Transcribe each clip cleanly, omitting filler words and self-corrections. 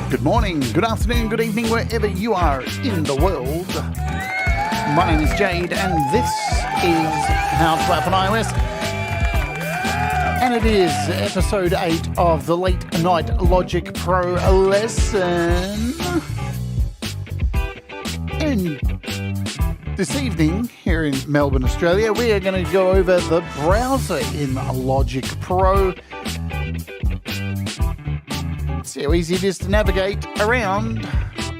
Good morning, good afternoon, good evening, wherever you are in the world. My name is Jade, and this is How to App on iOS. And it is episode 8 of the Late Night Logic Pro lesson. And this evening, here in Melbourne, Australia, we are going to go over the browser in Logic Pro. See how easy it is to navigate around.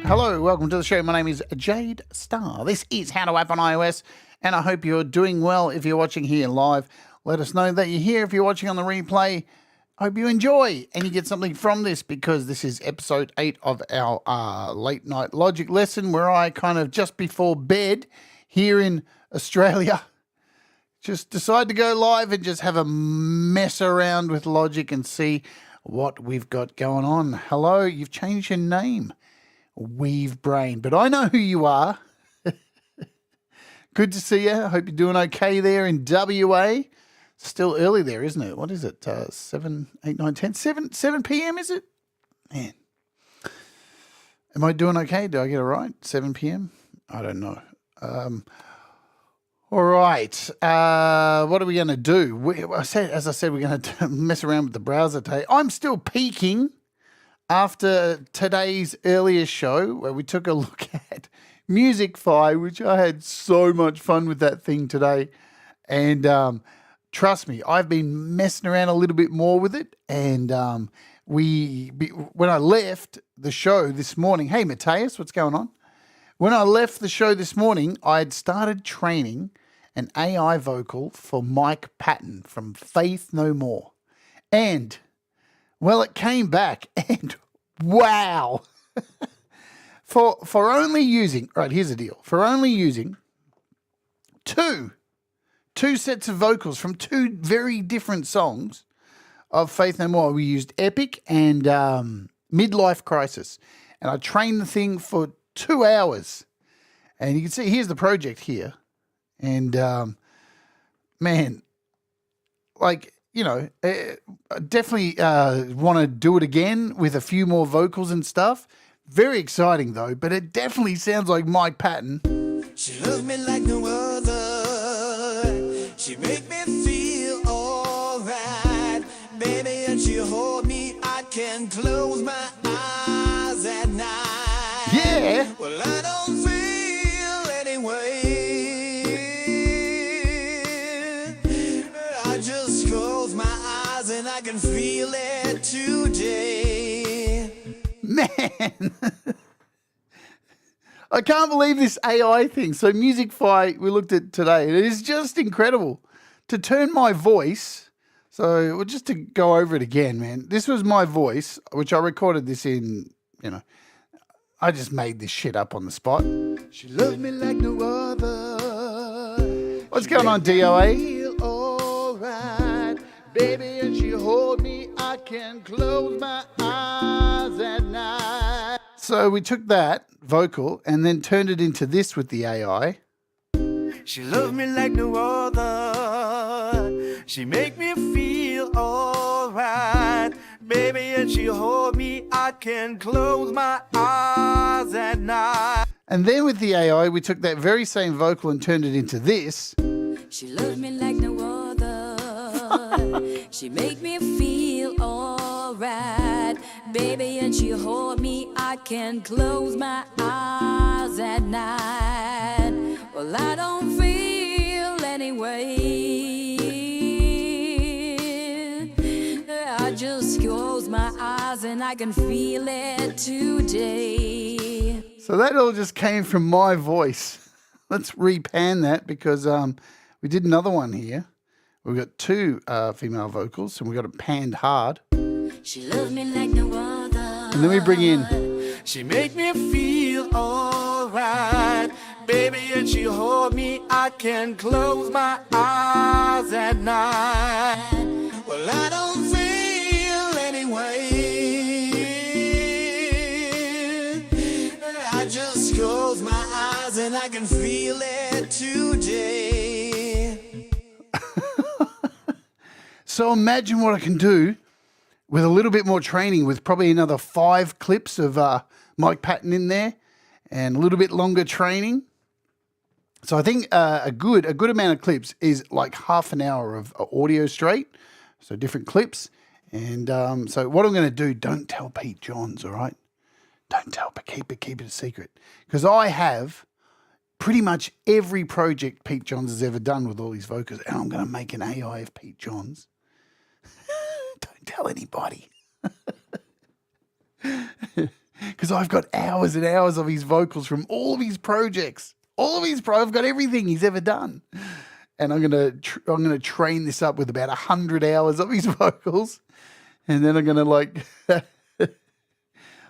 Hello, welcome to the show. My name is Jade Starr. This is How to App on iOS, and I hope you're doing well if you're watching here live. Let us know that you're here if you're watching on the replay. I hope you enjoy and you get something from this, because this is episode 8 of our late night logic lesson, where I kind of just before bed here in Australia just decide to go live and just have a mess around with logic and see what we've got going on. Hello, you've changed your name, Weave Brain, but I know who you are. Good to see you. I hope you're doing okay there in WA. Still early there, isn't it? What is it? 7, 8, 9, 10, 7 p.m. is it? Man. Am I doing okay? Do I get it right? 7 p.m.? I don't know. All right. What are we going to do? As I said, we're going to mess around with the browser today. I'm still peaking after today's earlier show, where we took a look at Musicfy, which I had so much fun with that thing today. And trust me, I've been messing around a little bit more with it. And when I left the show this morning, hey, Matthias, what's going on? When I left the show this morning, I had started training an AI vocal for Mike Patton from Faith No More. And, well, it came back, and wow. For only using, right, here's the deal. For only using two sets of vocals from two very different songs of Faith No More. We used Epic and Midlife Crisis. And I trained the thing for 2 hours. And you can see, here's the project here. And, man, like, you know, I definitely want to do it again with a few more vocals and stuff. Very exciting, though, but it definitely sounds like Mike Patton. She loves me like no other. She make me feel all right. Baby, and she hold me. I can close my eyes at night. Yeah. Well, I don't feel any way. I just close my eyes and I can feel it today. Man. I can't believe this AI thing. So Musicfy, we looked at today. It is just incredible to turn my voice. So just to go over it again, man. This was my voice, which I recorded this in, you know, I just made this shit up on the spot. She loves me like no other. What's going on, DOA? Feel all right, baby, and she hold me. I can close my eyes at night. So we took that vocal and then turned it into this with the AI. She loves me like no other. She make me feel all right, baby, and she hold me. I can close my eyes at night. And then with the AI, we took that very same vocal and turned it into this. She loves me like no other. She make me feel all right, baby, and she hold me. I can close my eyes at night. Well, I don't feel any way. I just close my eyes and I can feel it today. So that all just came from my voice. Let's repan that, because we did another one here. We've got two female vocals, and we got it panned hard. She loves me like no other. And then we bring in. She make me feel all right, baby, and she hold me. I can close my eyes at night. Well, I don't feel any way. I just close my eyes and I can feel it today. So imagine what I can do with a little bit more training, with probably another 5 clips of Mike Patton in there and a little bit longer training. So I think a good amount of clips is like half an hour of audio straight, so different clips. And so what I'm going to do, don't tell Pete Johns, all right? Don't tell, but keep it a secret. Because I have pretty much every project Pete Johns has ever done with all his vocals, and I'm going to make an AI of Pete Johns. Don't tell anybody. Because I've got hours and hours of his vocals from all of his projects. I've got everything he's ever done. And I'm gonna train this up with about 100 hours of his vocals. And then I'm going to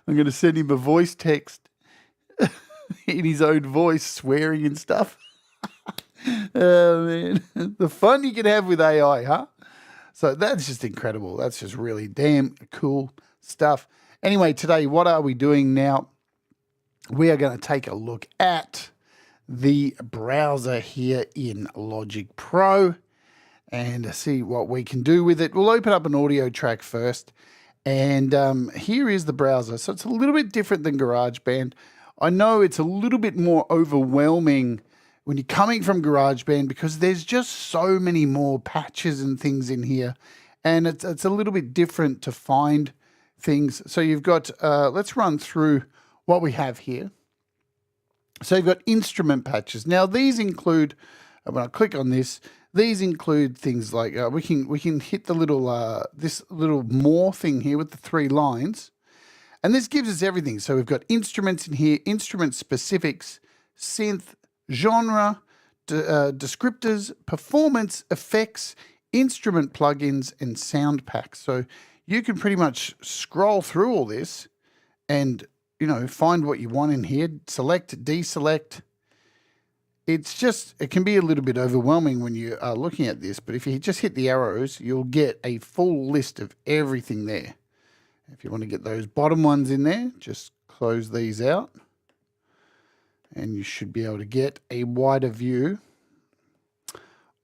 I'm going to send him a voice text in his own voice, swearing and stuff. Oh, man. The fun you can have with AI, huh? So that's just incredible. That's just really damn cool stuff. Anyway, today, what are we doing now? We are going to take a look at the browser here in Logic Pro and see what we can do with it. We'll open up an audio track first. And here is the browser. So it's a little bit different than GarageBand. I know it's a little bit more overwhelming when you're coming from GarageBand because there's just so many more patches and things in here. And it's a little bit different to find things. So you've got, let's run through what we have here. So you've got instrument patches. Now these include, when I click on this, these include things like we can hit the little this little more thing here with the 3 lines, and this gives us everything. So we've got instruments in here, instrument specifics, synth, genre, descriptors, performance, effects, instrument plugins, and sound packs. So you can pretty much scroll through all this and find what you want in here, select, deselect. It can be a little bit overwhelming when you are looking at this, but if you just hit the arrows, you'll get a full list of everything there. If you want to get those bottom ones in there, just close these out, and you should be able to get a wider view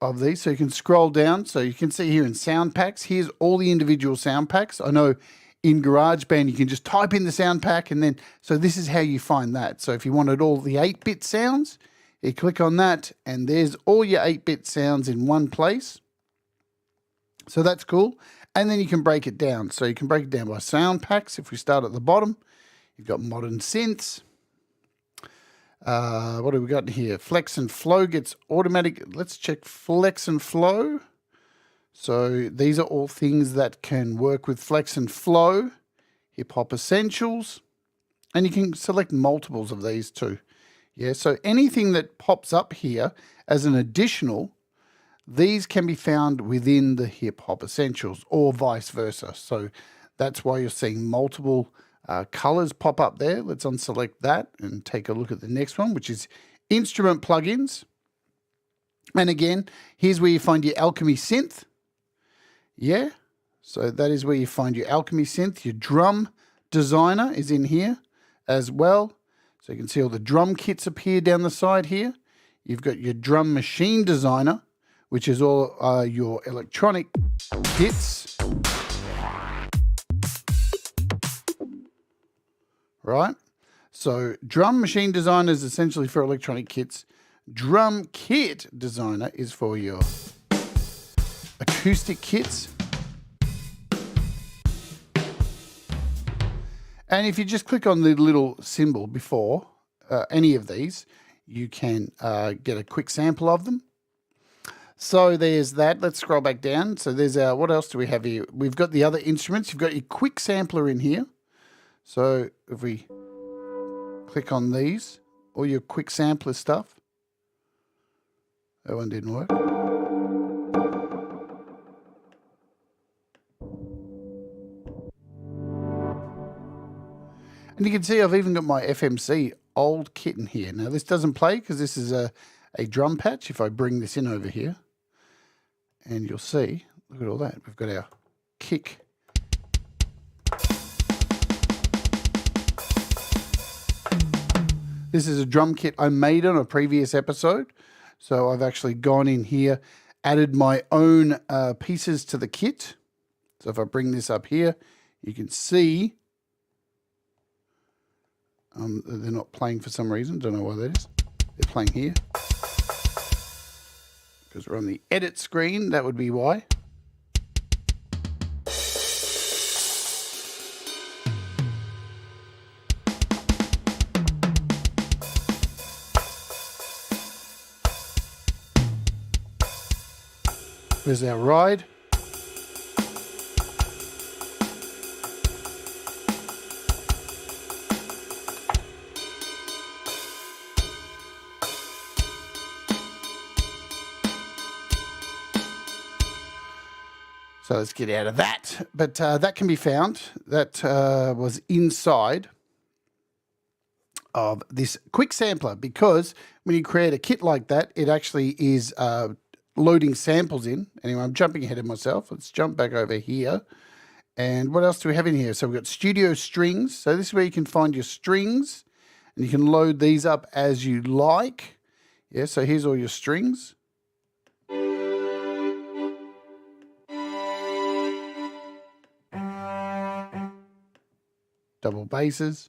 of these. So you can scroll down. So you can see here in sound packs, here's all the individual sound packs. I know in GarageBand, you can just type in the sound pack, and then, so this is how you find that. So if you wanted all the 8-bit sounds, you click on that, and there's all your 8-bit sounds in one place. So that's cool. And then you can break it down. So you can break it down by sound packs. If we start at the bottom, you've got modern synths. What have we got here? Flex and flow gets automatic. Let's check flex and flow. So these are all things that can work with flex and flow. Hip Hop Essentials. And you can select multiples of these too. Yeah, so anything that pops up here as an additional, these can be found within the Hip Hop Essentials or vice versa. So that's why you're seeing multiple colors pop up there. Let's unselect that and take a look at the next one, which is instrument plugins. And again, here's where you find your Alchemy synth. Yeah, so that is where you find your Alchemy synth. Your drum designer is in here as well. So you can see all the drum kits appear down the side here. You've got your drum machine designer, which is all your electronic kits. Right? So drum machine designer is essentially for electronic kits. Drum kit designer is for your acoustic kits. And if you just click on the little symbol before any of these, you can get a quick sample of them. So there's that. Let's scroll back down. So there's what else do we have here? We've got the other instruments. You've got your quick sampler in here. So if we click on these, all your quick sampler stuff. That one didn't work. And you can see I've even got my FMC old kit in here. Now this doesn't play because this is a drum patch. If I bring this in over here, and you'll see, look at all that. We've got our kick. This is a drum kit I made on a previous episode. So I've actually gone in here added my own pieces to the kit. So if I bring this up here, you can see they're not playing for some reason. Don't know why that is. They're playing here. Because we're on the edit screen, that would be why. There's our ride. So let's get out of that. But that can be found. That was inside of this quick sampler, because when you create a kit like that, it actually is loading samples in. Anyway, I'm jumping ahead of myself. Let's jump back over here. And what else do we have in here? So we've got studio strings. So this is where you can find your strings, and you can load these up as you like. Yeah, so here's all your strings. Double basses.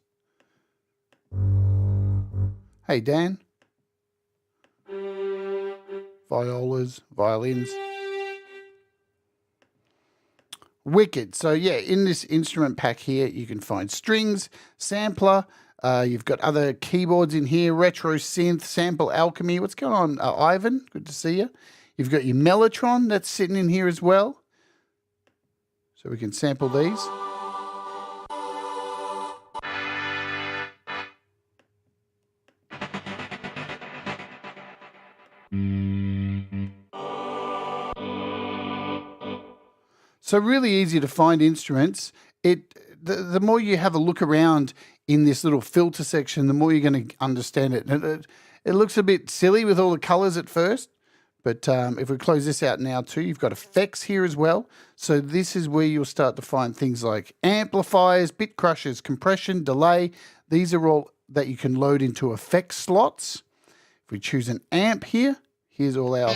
Hey, Dan. Violas, violins. Wicked. So yeah, in this instrument pack here, you can find strings, sampler. You've got other keyboards in here, retro synth, sample alchemy. What's going on, Ivan? Good to see you. You've got your Mellotron that's sitting in here as well. So we can sample these. So really easy to find instruments. The more you have a look around in this little filter section, the more you're going to understand it. And it looks a bit silly with all the colors at first, but if we close this out now too, you've got effects here as well. So this is where you'll start to find things like amplifiers, bit crushers, compression, delay. These are all that you can load into effect slots. If we choose an amp here, here's all our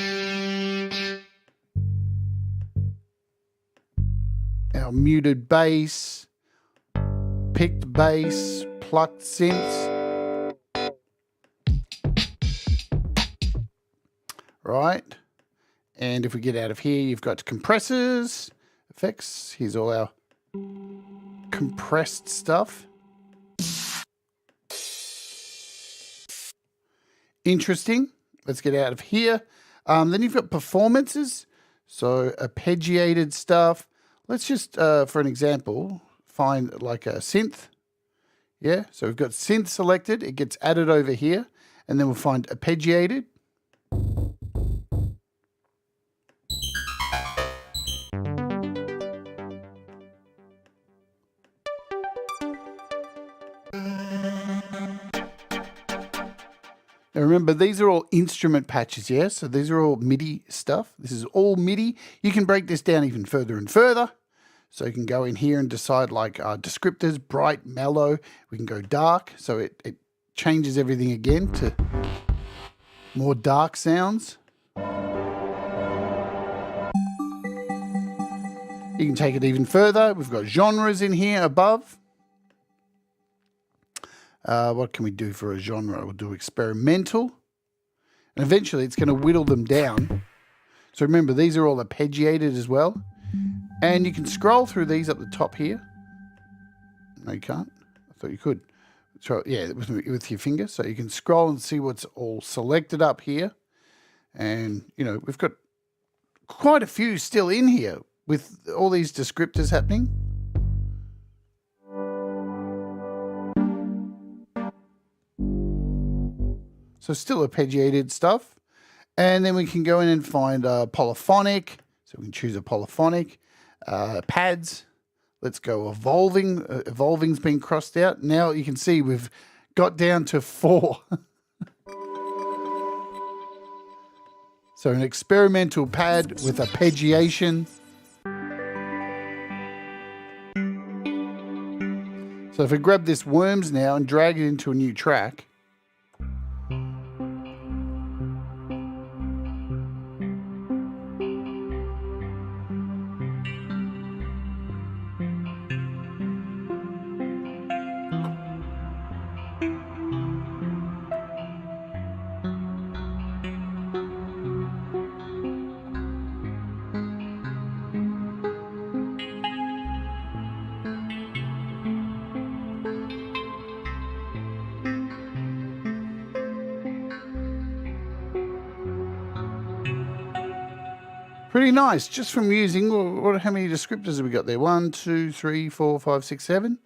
muted bass, picked bass, plucked synths. Right. And if we get out of here, you've got compressors, effects. Here's all our compressed stuff. Interesting. Let's get out of here. Then you've got performances. So arpeggiated stuff. Let's just, for an example, find like a synth. Yeah, so we've got synth selected. It gets added over here. And then we'll find arpeggiated. Now remember, these are all instrument patches, yeah? So these are all MIDI stuff. This is all MIDI. You can break this down even further and further. So you can go in here and decide like descriptors, bright, mellow. We can go dark. So it changes everything again to more dark sounds. You can take it even further. We've got genres in here above. What can we do for a genre? We'll do experimental. And eventually it's going to whittle them down. So remember, these are all arpeggiated as well. And you can scroll through these up the top here. No, you can't. I thought you could. So, yeah, with your finger. So you can scroll and see what's all selected up here. And, you know, we've got quite a few still in here with all these descriptors happening. So still arpeggiated stuff. And then we can go in and find polyphonic. So we can choose a polyphonic. Pads. Let's go evolving. Evolving's been crossed out. Now you can see we've got down to 4. So an experimental pad with arpeggiation. So if I grab this worms now and drag it into a new track, Pretty nice, just from using, how many descriptors have we got there? 1, 2, 3, 4, 5, 6, 7.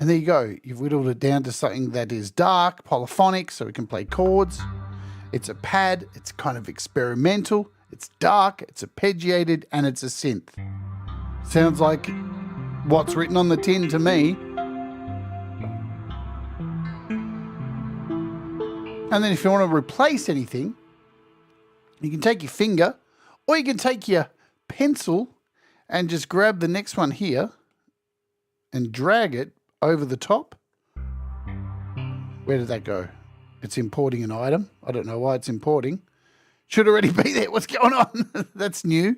And there you go. You've whittled it down to something that is dark, polyphonic, so we can play chords. It's a pad, it's kind of experimental, it's dark, it's arpeggiated, and it's a synth. Sounds like what's written on the tin to me. And then if you want to replace anything, you can take your finger or you can take your pencil and just grab the next one here and drag it over the top. Where did that go? It's importing an item. I don't know why it's importing. Should already be there. What's going on? That's new.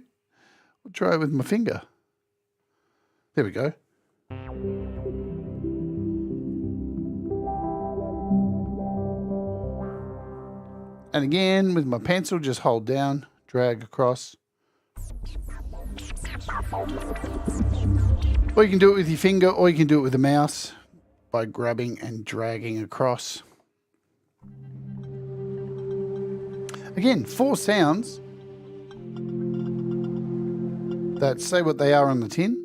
I'll try it with my finger. There we go. And again, with my pencil, just hold down, drag across. Or you can do it with your finger, or you can do it with a mouse by grabbing and dragging across. Again, 4 sounds that say what they are on the tin.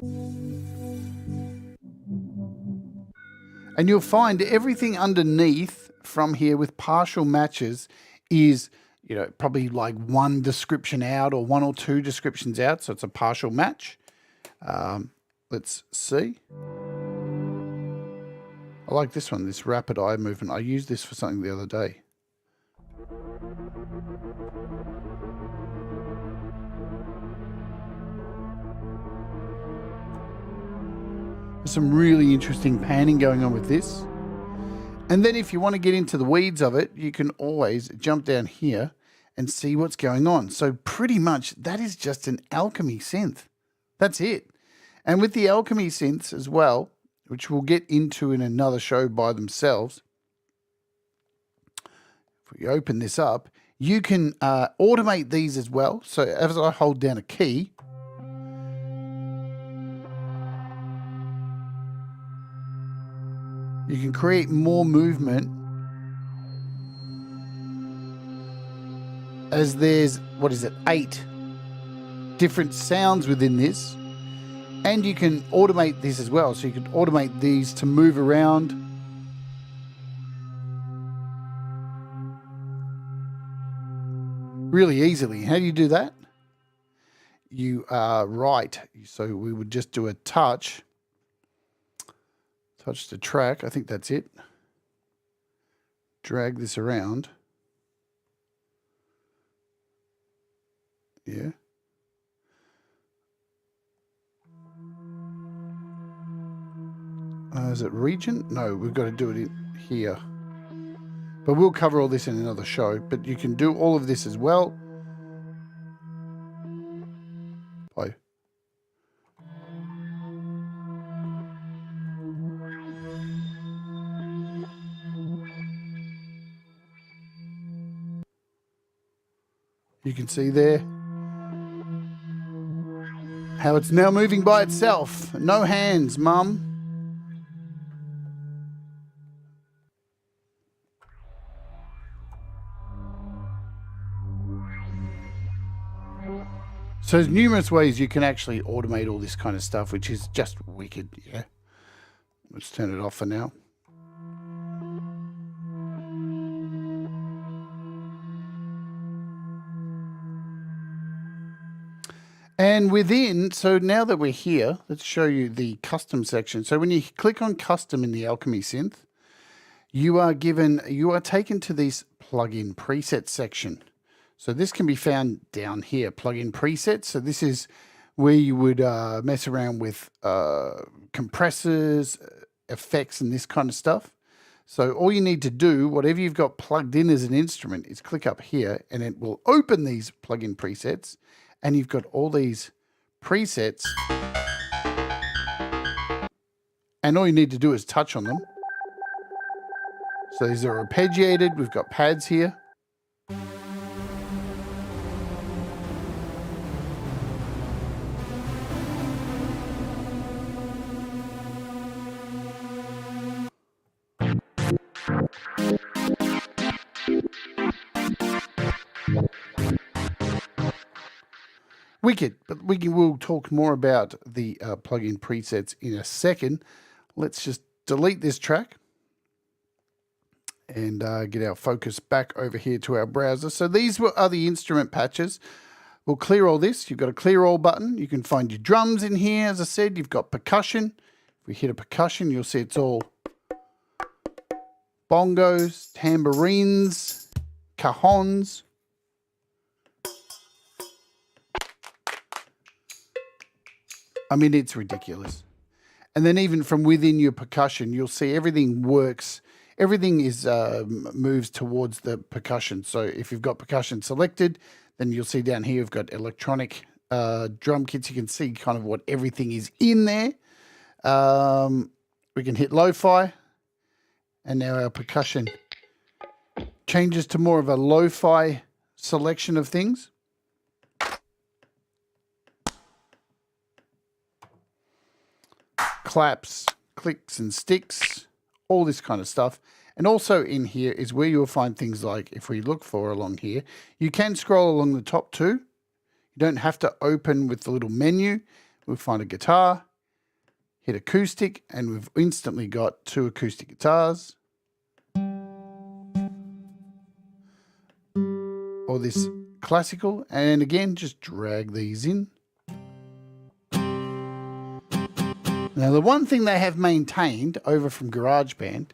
And you'll find everything underneath from here with partial matches is, you know, probably like 1 description out or 1 or 2 descriptions out. So it's a partial match. Let's see. I like this one, this rapid eye movement. I used this for something the other day. There's some really interesting panning going on with this. And then if you want to get into the weeds of it, you can always jump down here and see what's going on. So pretty much that is just an alchemy synth. That's it. And with the alchemy synths as well, which we'll get into in another show by themselves, if we open this up, you can automate these as well. So as I hold down a key, you can create more movement as there's, 8 different sounds within this. And you can automate this as well. So you can automate these to move around. Really easily. How do you do that? You right. So we would just do a touch. Touch the track. I think that's it. Drag this around. Yeah. Is it region? No, we've got to do it in here. But we'll cover all this in another show. But you can do all of this as well. Bye. You can see there how it's now moving by itself. No hands, Mum. So there's numerous ways you can actually automate all this kind of stuff, which is just wicked, yeah. Let's turn it off for now. And within, so now that we're here, let's show you the custom section. So when you click on custom in the Alchemy synth, you are taken to this plugin preset section. So this can be found down here, plugin presets. So this is where you would mess around with compressors, effects, and this kind of stuff. So all you need to do, whatever you've got plugged in as an instrument, is click up here and it will open these plugin presets. And you've got all these presets. And all you need to do is touch on them. So these are arpeggiated. We've got pads here. Wicked. But we'll talk more about the plugin presets in a second. Let's just delete this track and get our focus back over here to our browser. So these are the instrument patches. We'll clear all this. You've got a clear all button. You can find your drums in here. As I said, you've got percussion. If we hit a percussion, you'll see it's all bongos, tambourines, cajons. I mean, it's ridiculous. And then even from within your percussion, you'll see everything works. Everything is moves towards the percussion. So if you've got percussion selected, then you'll see down here you've got electronic drum kits. You can see kind of what everything is in there. We can hit lo-fi, and now our percussion changes to more of a lo-fi selection of things. Claps, clicks and sticks, all this kind of stuff. And also in here is where you'll find things like, if we look for along here, you can scroll along the top too. You don't have to open with the little menu. We'll find a guitar, hit acoustic, and we've instantly got 2 acoustic guitars. Or this classical, and again, just drag these in. Now, the one thing they have maintained over from GarageBand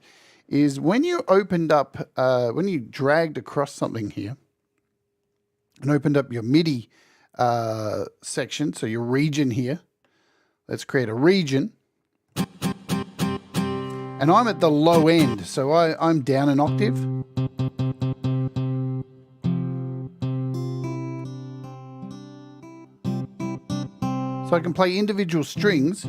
is when you opened up, when you dragged across something here and opened up your MIDI section, so your region here, let's create a region. And I'm at the low end, so I'm down an octave. So I can play individual strings.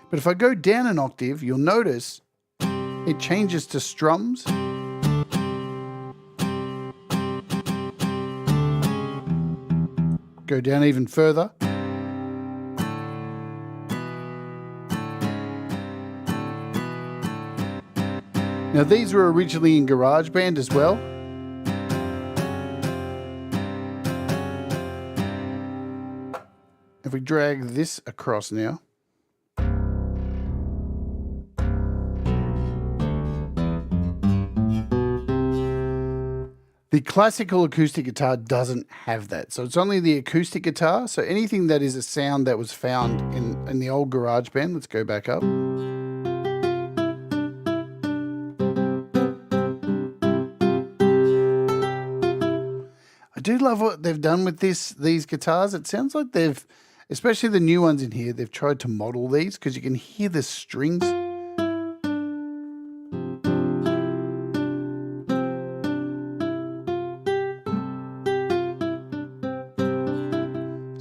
But if I go down an octave, you'll notice it changes to strums. Go down even further. Now these were originally in GarageBand as well. If we drag this across now, the classical acoustic guitar doesn't have that. So it's only the acoustic guitar. So anything that is a sound that was found in the old GarageBand, let's go back up. I do love what they've done with these guitars. It sounds like they've, especially the new ones in here, they've tried to model these because you can hear the strings.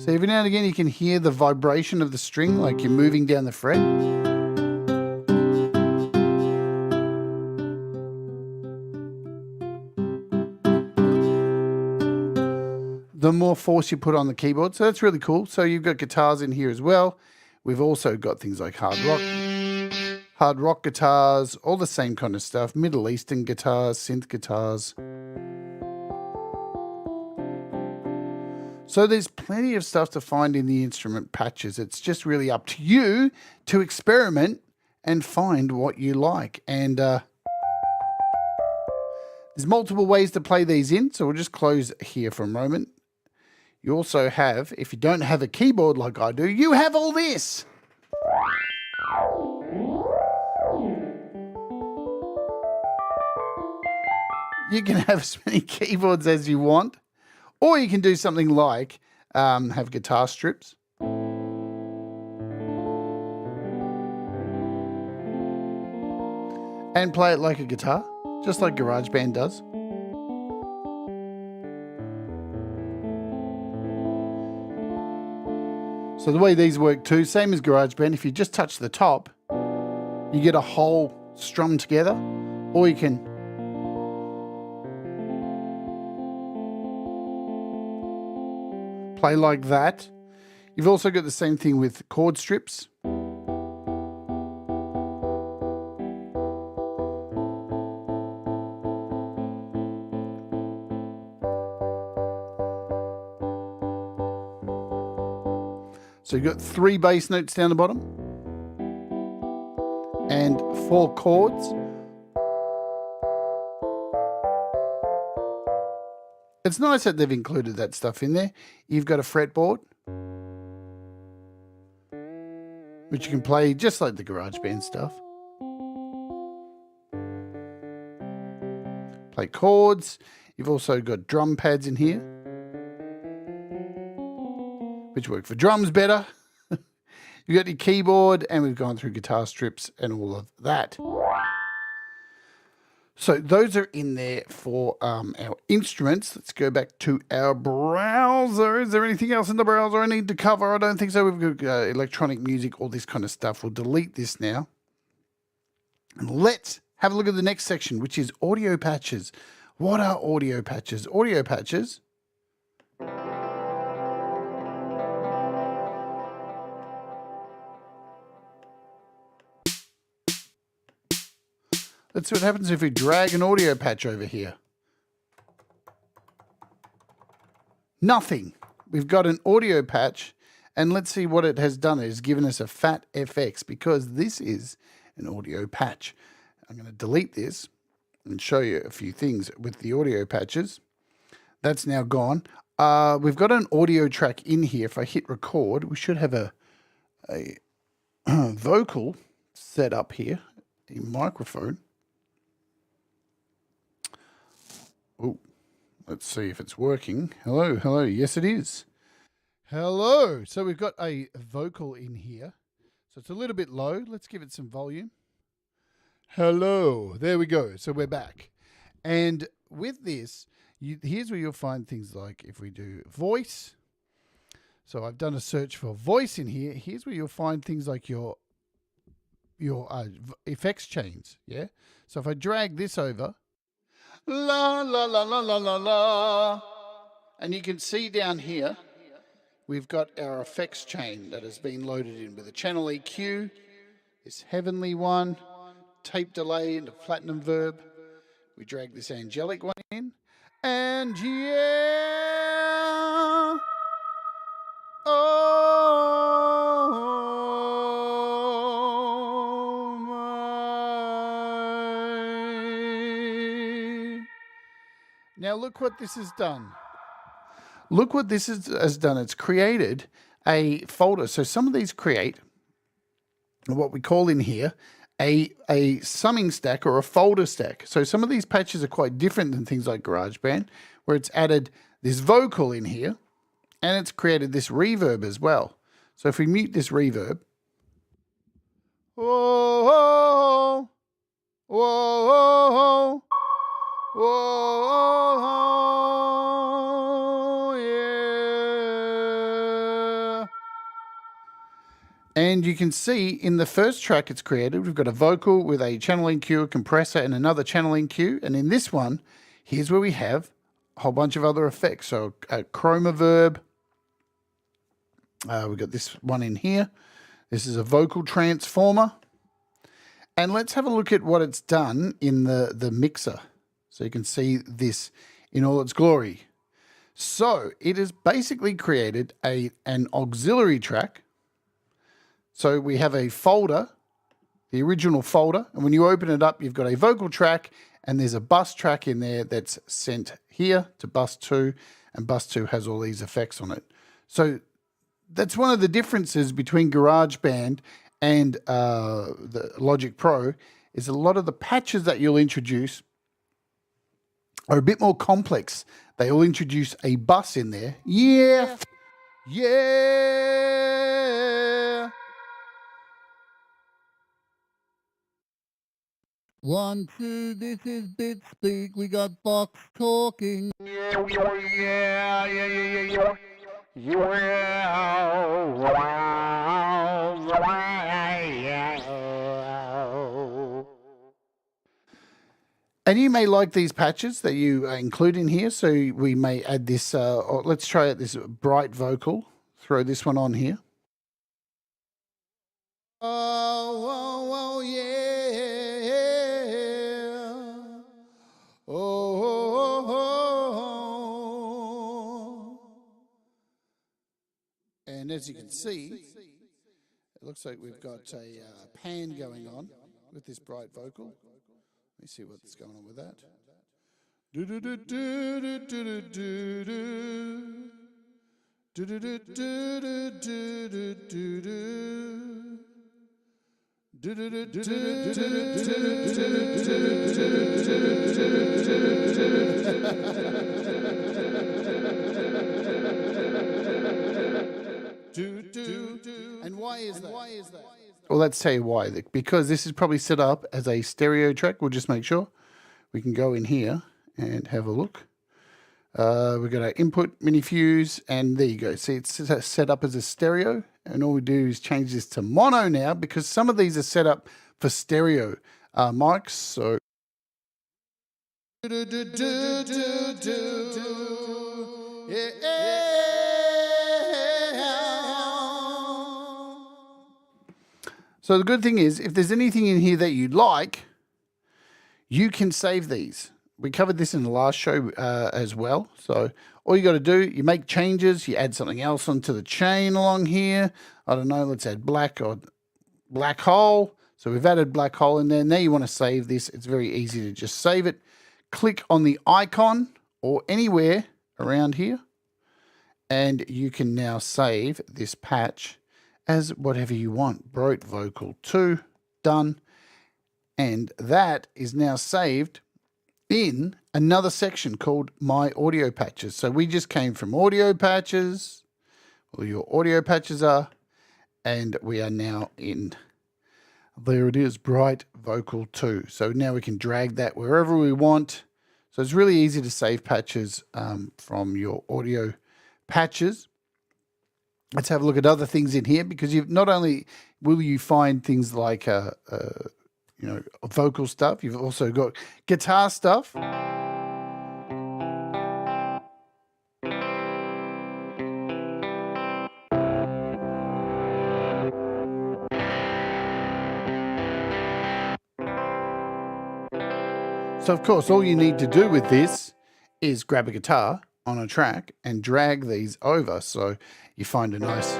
So every now and again you can hear the vibration of the string, like you're moving down the fret. The more force you put on the keyboard, so that's really cool. So you've got guitars in here as well. We've also got things like hard rock guitars, all the same kind of stuff, Middle Eastern guitars, synth guitars. So there's plenty of stuff to find in the instrument patches. It's just really up to you to experiment and find what you like. And there's multiple ways to play these in, so we'll just close here for a moment. You also have, if you don't have a keyboard like I do, you have all this. You can have as many keyboards as you want. Or you can do something like have guitar strips. And play it like a guitar, just like GarageBand does. So the way these work too, same as GarageBand, if you just touch the top, you get a whole strum together, or you can play like that. You've also got the same thing with chord strips. So you've got 3 bass notes down the bottom and 4 chords. It's nice that they've included that stuff in there. You've got a fretboard, which you can play just like the GarageBand stuff. Play chords. You've also got drum pads in here, which work for drums better. You've got your keyboard, and we've gone through guitar strips and all of that. So those are in there for our instruments. Let's go back to our browser. Is there anything else in the browser I need to cover? I don't think so. We've got electronic music, all this kind of stuff. We'll delete this now. And let's have a look at the next section, which is audio patches. What are audio patches? Audio patches let's see what happens if we drag an audio patch over here. Nothing. We've got an audio patch, and let's see what it has done. It has given us a fat FX because this is an audio patch. I'm going to delete this and show you a few things with the audio patches. That's now gone. We've got an audio track in here. If I hit record, we should have a vocal set up here, a microphone. Oh, let's see if it's working. Hello, hello. Yes, it is. Hello. So we've got a vocal in here. So it's a little bit low. Let's give it some volume. Hello. There we go. So we're back. And with this, here's where you'll find things like if we do voice. So I've done a search for voice in here. Here's where you'll find things like your effects chains. Yeah. So if I drag this over, la, la, la, la, la, la, la. And you can see down here, we've got our effects chain that has been loaded in with a channel EQ, this heavenly one, tape delay into platinum verb. We drag this angelic one in, and yeah, oh my. Now look what this has done. Look what this has done. It's created a folder. So some of these create what we call in here a summing stack or a folder stack. So some of these patches are quite different than things like GarageBand, where it's added this vocal in here, and it's created this reverb as well. So if we mute this reverb, whoa, whoa, whoa, whoa, yeah. And you can see in the first track it's created, we've got a vocal with a channel EQ, a compressor, and another channel EQ. And in this one, here's where we have a whole bunch of other effects. So a chroma verb. We've got this one in here. This is a vocal transformer. And let's have a look at what it's done in the mixer. So you can see this in all its glory. So it has basically created an auxiliary track. So we have a folder, the original folder, and when you open it up, you've got a vocal track, and there's a bus track in there that's sent here to bus 2, and bus 2 has all these effects on it. So that's one of the differences between GarageBand and the Logic Pro, is a lot of the patches that you'll introduce are a bit more complex. They will introduce a bus in there. Yeah. Yeah. 1, 2, this is Bit Speak. We got Fox talking. And you may like these patches that you include in here. So we may add this, or let's try out this bright vocal. Throw this one on here. Oh, oh, oh, yeah. Oh, oh, oh, oh. And And as you can see, it looks like we've got a pan going on with this bright vocal. Let me see what's going on with that. Do do do do do do do do. Do do do do do do do do do. Do do do do do do. And why is that? Well, let's tell you why. Because this is probably set up as a stereo track. We'll just make sure. We can go in here and have a look. We've got our input mini fuse, and there you go. See, it's set up as a stereo, and all we do is change this to mono now because some of these are set up for stereo mics. So so the good thing is, if there's anything in here that you like, you can save these. We covered this in the last show as well. So all you got to do, you make changes, you add something else onto the chain along here. I don't know, let's add black or black hole. So we've added black hole in there. Now you want to save this. It's very easy to just save it. Click on the icon or anywhere around here, and you can now save this patch as whatever you want. Broke vocal 2, done. And that is now saved in another section called My Audio Patches. So we just came from Audio Patches, where your audio patches are, and we are now in, there it is, Bright Vocal 2. So now we can drag that wherever we want. So it's really easy to save patches from your audio patches. Let's have a look at other things in here, because you've not only will you find things like vocal stuff, you've also got guitar stuff. So of course, all you need to do with this is grab a guitar on a track and drag these over, so you find a nice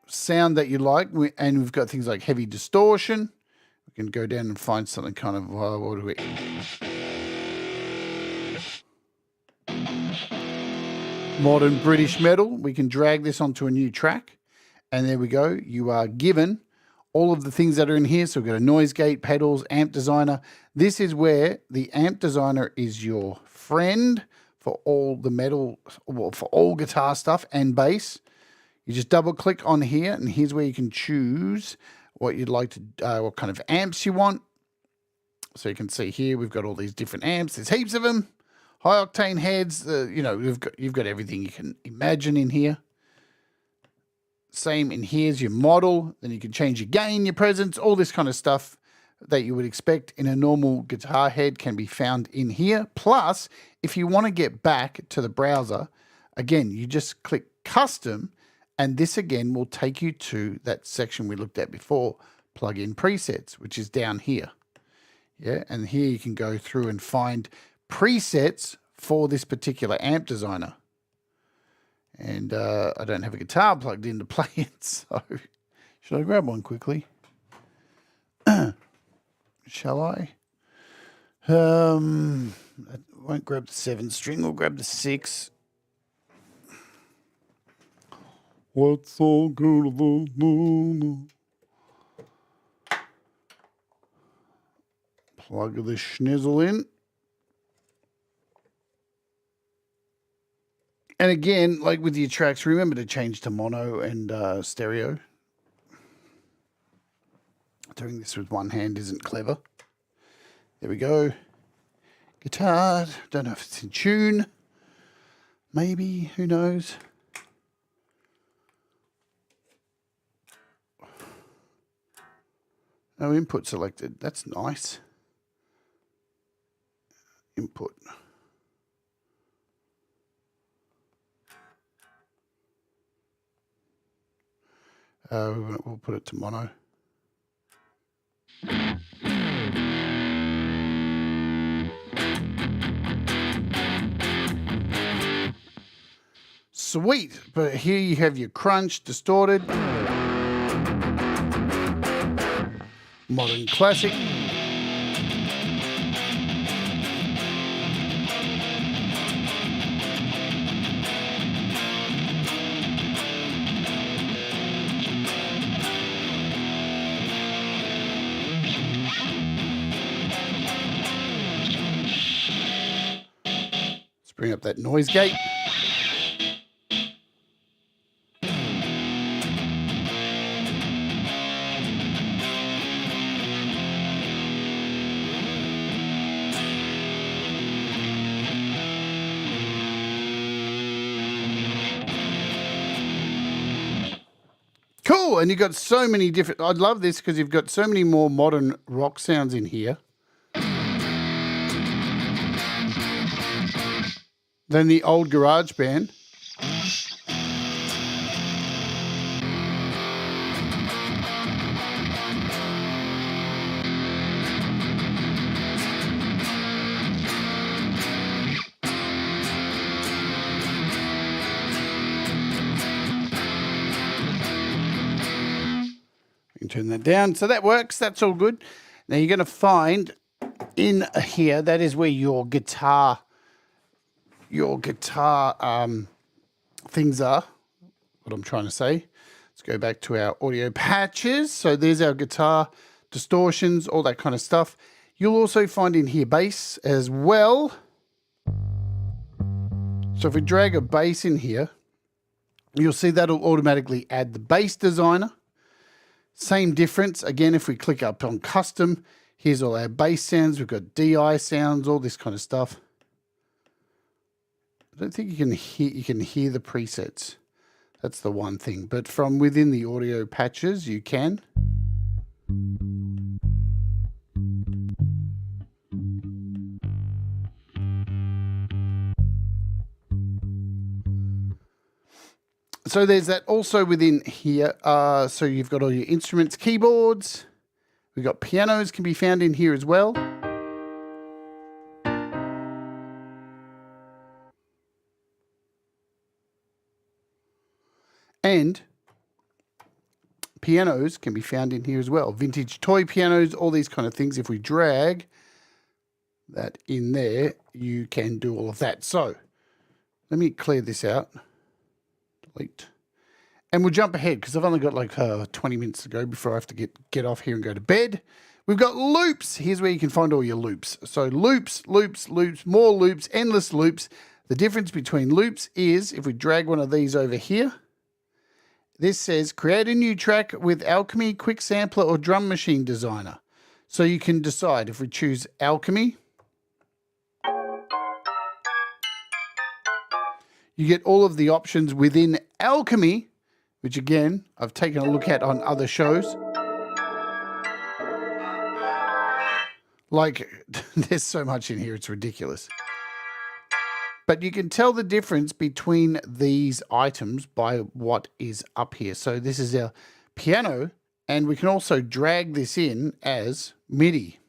sound that you like. And we've got things like heavy distortion. We can go down and find something kind of what do we, modern British metal. We can drag this onto a new track, and there we go. You are given all of the things that are in here. So we've got a noise gate, pedals, amp designer. This is where the amp designer is your friend for all the metal, well, for all guitar stuff and bass. You just double click on here, and here's where you can choose what you'd like to, what kind of amps you want. So you can see here, we've got all these different amps. There's heaps of them. High octane heads, you've got everything you can imagine in here. Same in here's your model. Then you can change your gain, your presence, all this kind of stuff that you would expect in a normal guitar head can be found in here. Plus, if you want to get back to the browser, again, you just click custom, and this again will take you to that section we looked at before, plug-in presets, which is down here. Yeah, and here you can go through and find presets for this particular amp designer. And I don't have a guitar plugged in to play it, so should I grab one quickly? Shall I? I won't grab the 7-string, we'll grab the 6. What's so good about the plug the schnizzle in. And again, like with your tracks, remember to change to mono and stereo. Doing this with one hand isn't clever. There we go. Guitar, don't know if it's in tune. Maybe, who knows? No input selected, that's nice. Input. We'll put it to mono. Sweet. But here you have your crunch, distorted, modern classic. Let's bring up that noise gate. Cool, and you've got so many different... I love this because you've got so many more modern rock sounds in here than the old garage band. Turn that down. So that works. That's all good. Now you're going to find in here, that is where your guitar things are. What I'm trying to say. Let's go back to our audio patches. So there's our guitar distortions, all that kind of stuff. You'll also find in here bass as well. So if we drag a bass in here, you'll see that'll automatically add the bass designer. Same difference. Again, if we click up on custom, here's all our bass sounds. We've got DI sounds, all this kind of stuff. I don't think you can hear the presets. That's the one thing. But from within the audio patches, you can. So there's that also within here. So you've got all your instruments, keyboards. We've got pianos can be found in here as well. And pianos can be found in here as well. Vintage toy pianos, all these kind of things. If we drag that in there, you can do all of that. So let me clear this out. Delete. And we'll jump ahead because I've only got like 20 minutes to go before I have to get off here and go to bed. We've got loops. Here's where you can find all your loops. So loops, loops, loops, more loops, endless loops. The difference between loops is if we drag one of these over here, this says create a new track with Alchemy, Quick Sampler or Drum Machine Designer. So you can decide if we choose Alchemy. You get all of the options within Alchemy, which again, I've taken a look at on other shows. Like, there's so much in here, it's ridiculous. But you can tell the difference between these items by what is up here. So this is our piano, and we can also drag this in as MIDI.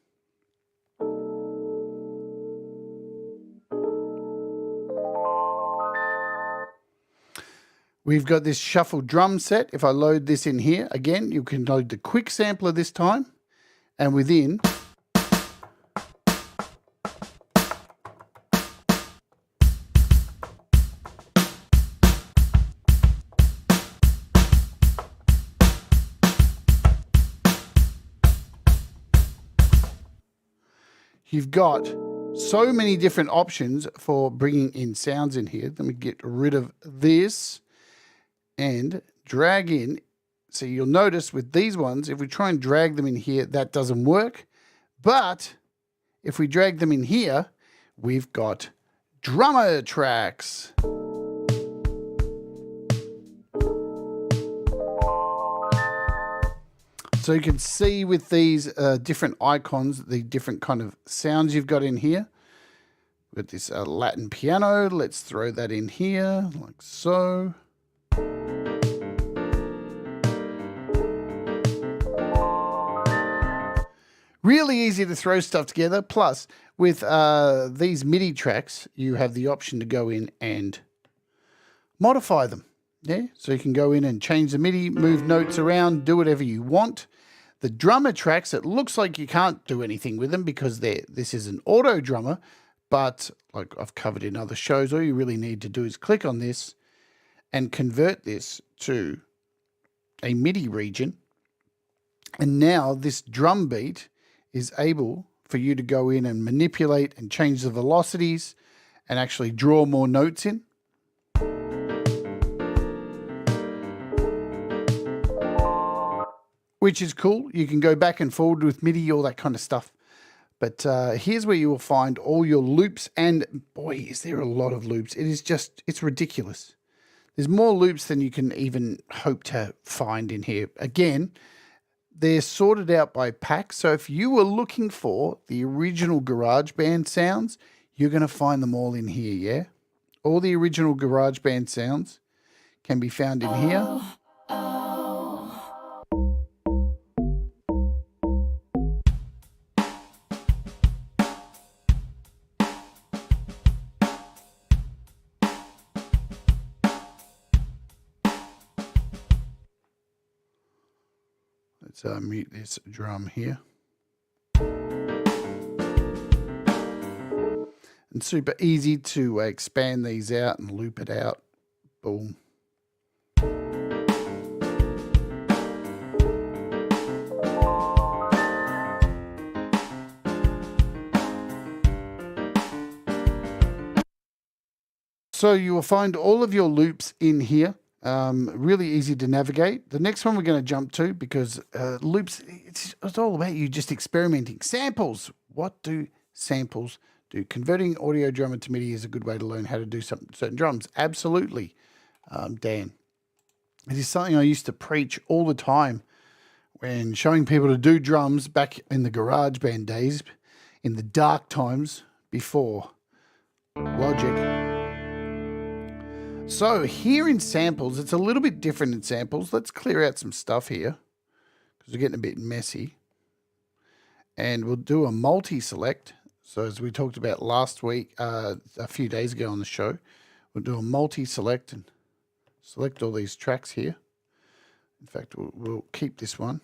We've got this shuffle drum set. If I load this in here, again, you can load the quick sampler this time. And within, you've got so many different options for bringing in sounds in here. Let me get rid of this and drag in. So you'll notice with these ones, if we try and drag them in here, that doesn't work. But if we drag them in here, we've got drummer tracks. So you can see with these different icons, the different kind of sounds you've got in here. We've got this Latin piano. Let's throw that in here like so. Really easy to throw stuff together. Plus, with these MIDI tracks, you have the option to go in and modify them. Yeah, so you can go in and change the MIDI, move notes around, do whatever you want. The drummer tracks, it looks like you can't do anything with them because this is an auto drummer, but like I've covered in other shows, all you really need to do is click on this and convert this to a MIDI region. And now this drum beat is able for you to go in and manipulate and change the velocities and actually draw more notes in. Which is cool. You can go back and forward with MIDI, all that kind of stuff. But here's where you will find all your loops. And boy, is there a lot of loops. It is just, it's ridiculous. There's more loops than you can even hope to find in here. Again, they're sorted out by pack. So if you were looking for the original GarageBand sounds, you're going to find them all in here, yeah? All the original GarageBand sounds can be found in here. Let's mute this drum here. And super easy to expand these out and loop it out. Boom. So you will find all of your loops in here. Really easy to navigate. The next one we're going to jump to, because loops, it's all about you just experimenting. Samples. What do samples do? Converting audio drummer to MIDI is a good way to learn how to do certain drums. Absolutely, Dan. It is something I used to preach all the time when showing people to do drums back in the GarageBand days, in the dark times before Logic. So here in samples, it's a little bit different in samples. Let's clear out some stuff here because we're getting a bit messy. And we'll do a multi-select. So as we talked about last week, a few days ago on the show, we'll do a multi-select and select all these tracks here. In fact, we'll keep this one.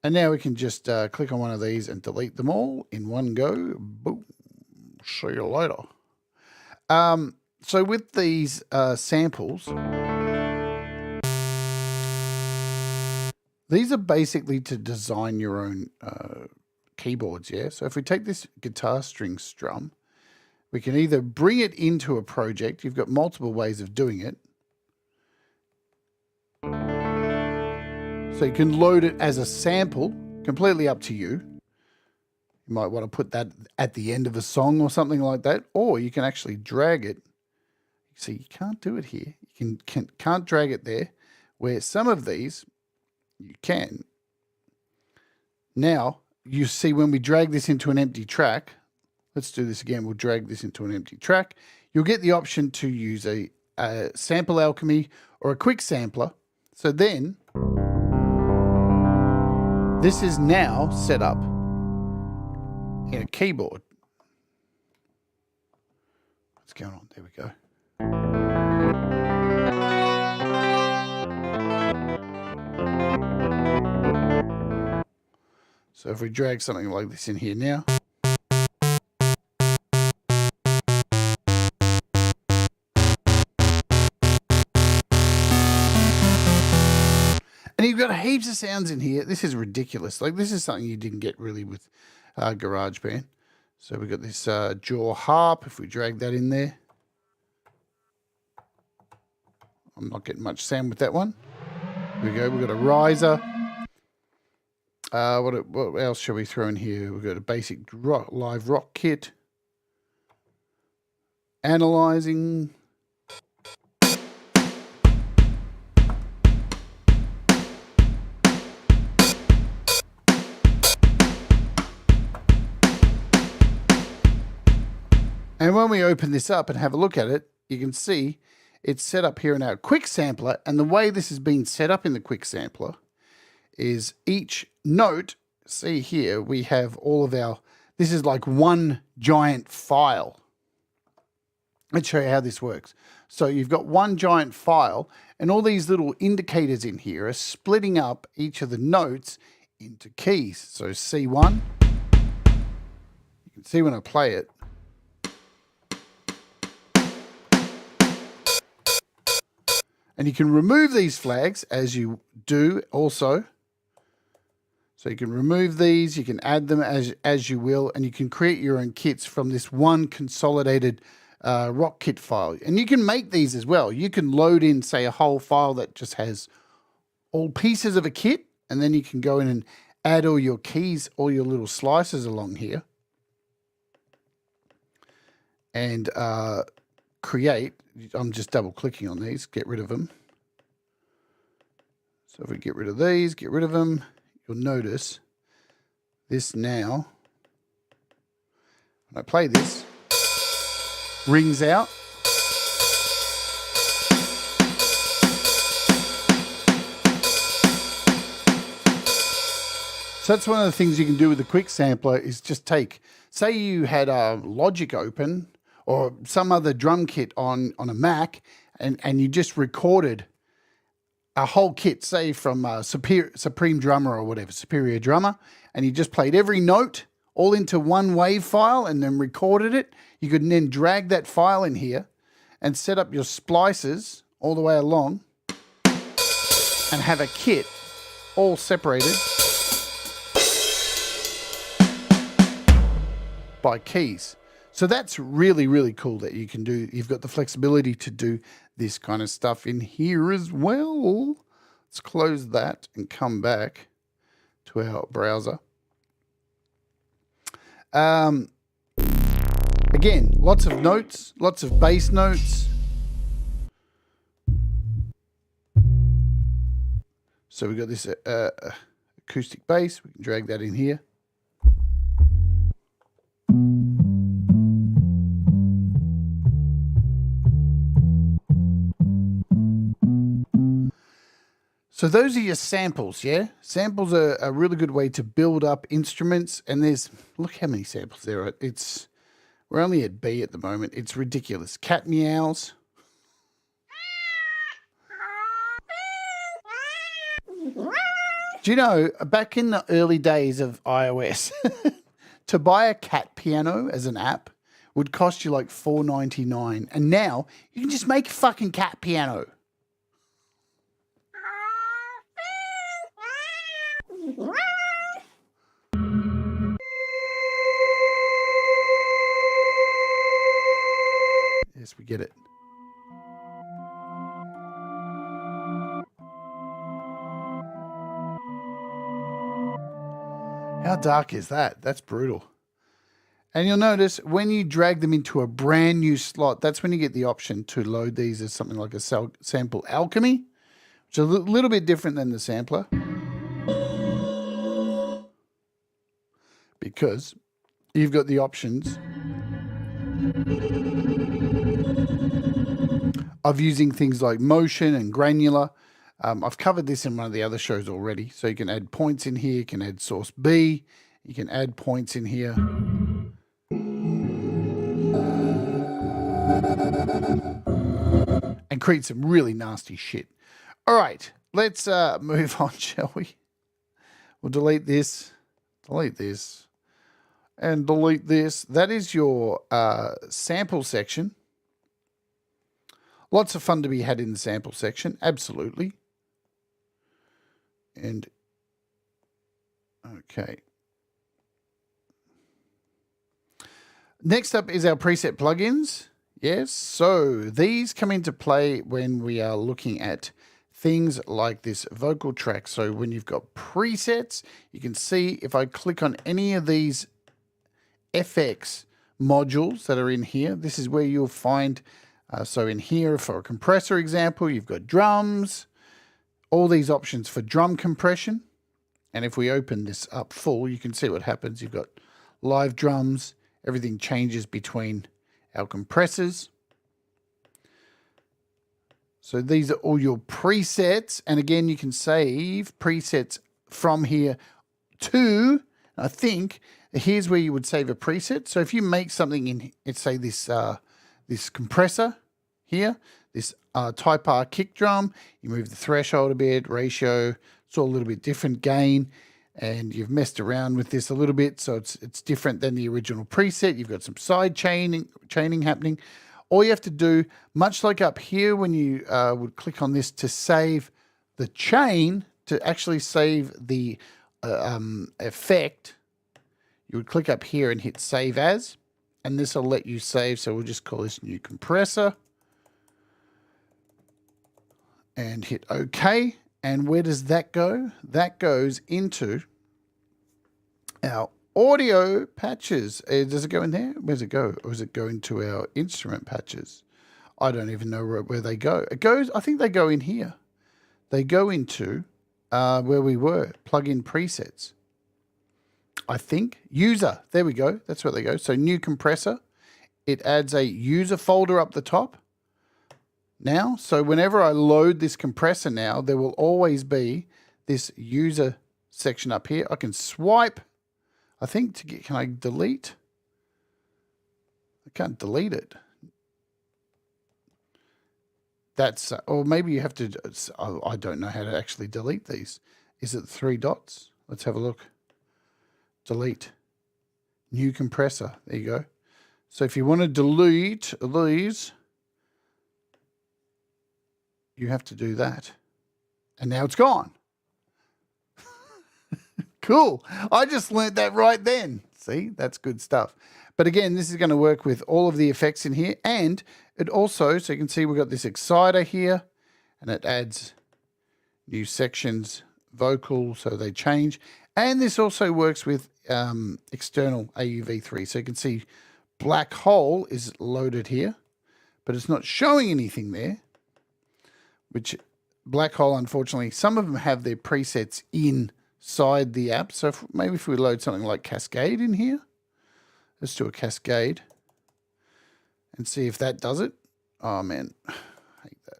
And now we can just click on one of these and delete them all in one go. Boom. See you later. So with these samples, these are basically to design your own keyboards, yeah? So if we take this guitar string strum, we can either bring it into a project. You've got multiple ways of doing it. So you can load it as a sample, completely up to you. You might want to put that at the end of a song or something like that, or you can actually drag it. See, you can't do it here. You can't drag it there, where some of these you can. Now, you see when we drag this into an empty track, let's do this again. We'll drag this into an empty track. You'll get the option to use a sample alchemy or a quick sampler. So then, this is now set up in a keyboard. What's going on? There we go. So if we drag something like this in here now, and you've got heaps of sounds in here. This is ridiculous. Like, this is something you didn't get really with GarageBand. So we've got this jaw harp. If we drag that in there, I'm not getting much sound with that one. Here we go. We've got a riser. What else shall we throw in here? We've got a basic live rock kit. Analyzing. And when we open this up and have a look at it, you can see it's set up here in our quick sampler. And the way this has been set up in the quick sampler is each note, see here, we have all of our, this is like one giant file. Let's show you how this works. So you've got one giant file, and all these little indicators in here are splitting up each of the notes into keys. So C1, you can see when I play it. And you can remove these flags as you do also. So you can remove these, you can add them as you will, and you can create your own kits from this one consolidated rock kit file. And you can make these as well. You can load in, say, a whole file that just has all pieces of a kit, and then you can go in and add all your keys, all your little slices along here, and create. I'm just double clicking on these, get rid of them. So if we get rid of these, get rid of them, you'll notice this now, when I play this, rings out. So that's one of the things you can do with the quick sampler is just take, say you had a Logic open or some other drum kit on a Mac, and you just recorded a whole kit, say from Supreme Drummer or whatever, Superior Drummer, and you just played every note all into one WAV file and then recorded it. You could then drag that file in here and set up your splices all the way along and have a kit all separated by keys. So that's really, really cool that you can do. You've got the flexibility to do this kind of stuff in here as well. Let's close that and come back to our browser. Again, lots of notes, lots of bass notes. So we've got this acoustic bass. We can drag that in here. So those are your samples, yeah? Samples are a really good way to build up instruments, and there's, look how many samples there are. We're only at B at the moment. It's ridiculous. Cat meows. Do you know, back in the early days of iOS, to buy a cat piano as an app would cost you like $4.99, and now you can just make a fucking cat piano. Yes, we get it. How dark is that? That's brutal. And you'll notice when you drag them into a brand new slot, that's when you get the option to load these as something like a sample alchemy, which is a little bit different than the sampler. Because you've got the options of using things like motion and granular. I've covered this in one of the other shows already. So you can add points in here, you can add source B, you can add points in here. And create some really nasty shit. All right, let's move on, shall we? We'll delete this, and delete this. That is your sample section. Lots of fun to be had in the sample section, absolutely. And, okay. Next up is our preset plugins. Yes, so these come into play when we are looking at things like this vocal track. So when you've got presets, you can see if I click on any of these FX modules that are in here, this is where you'll find, so in here for a compressor example, you've got drums, all these options for drum compression. And if we open this up full, you can see what happens. You've got live drums, everything changes between our compressors. So these are all your presets. And again, you can save presets from here to, I think, here's where you would save a preset. So if you make something in, let's say this this compressor here, this Type R kick drum. You move the threshold a bit, ratio. It's all a little bit different, gain, and you've messed around with this a little bit, so it's different than the original preset. You've got some side chaining happening. All you have to do, much like up here when you would click on this to save the chain, to actually save the effect, you would click up here and hit Save As, and this will let you save. So we'll just call this new compressor and hit OK. And where does that go? That goes into our audio patches. Does it go in there? Where's it go? Or does it go into our instrument patches? I don't even know where they go. It goes, I think they go in here. They go into where we were, plug-in presets. I think user, there we go. That's where they go. So new compressor, it adds a user folder up the top now. So whenever I load this compressor now, there will always be this user section up here. I can swipe, I think to get, can I delete? I can't delete it. That's, or maybe you have to, I don't know how to actually delete these. Is it 3 dots? Let's have a look. Delete. New compressor. There you go. So if you want to delete these, you have to do that. And now it's gone. Cool. I just learned that right then. See, that's good stuff. But again, this is going to work with all of the effects in here. And it also, so you can see we've got this exciter here, and it adds new sections, vocal, so they change. And this also works with external AUV3. So you can see Black Hole is loaded here, but it's not showing anything there, which Black Hole, unfortunately, some of them have their presets inside the app. So maybe if we load something like Cascade in here, let's do a Cascade and see if that does it. Oh, man, I hate that.